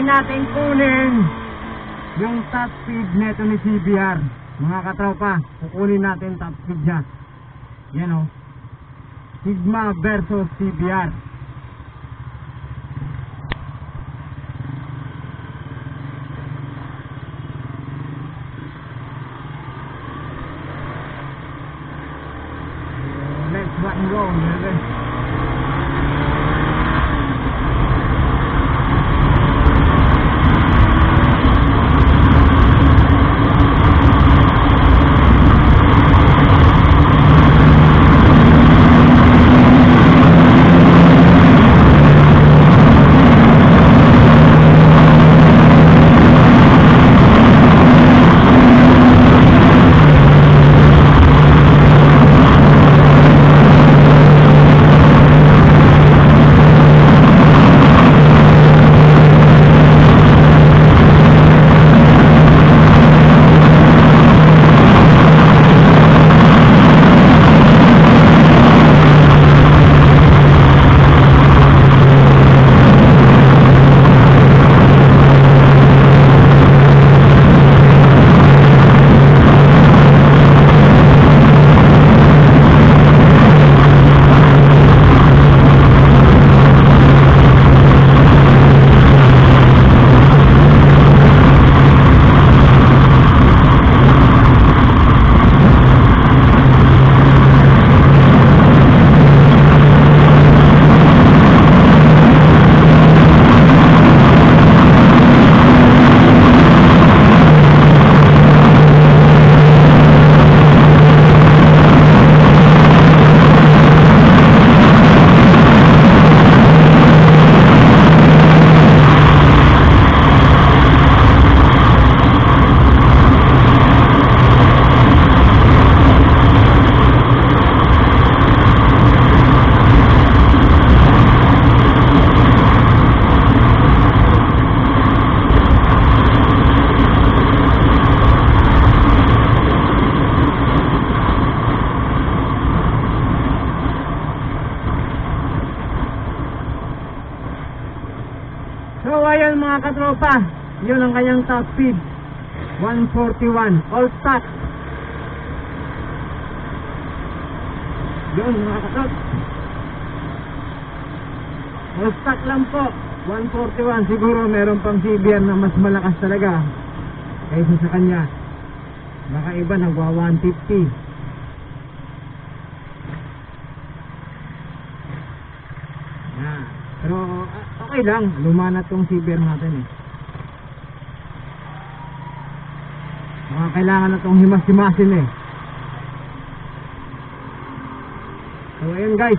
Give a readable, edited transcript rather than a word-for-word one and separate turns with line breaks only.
natin kunin yung top speed neto ni CBR. Mga katropa, kukunin natin top speed niya. Yan o, Sigma versus CBR. Let's rock and roll, man. So ayan mga katropa, yun ang kanyang top speed 141 all stock. Yun mga katropa, all stock lang po 141. Siguro meron pang CBR na mas malakas talaga kaysa sa kanya. Baka iba nagwa 150. Pero okay lang, lumana tong CBR natin eh. Mga kailangan na tong himas-himasin eh. So ayun guys,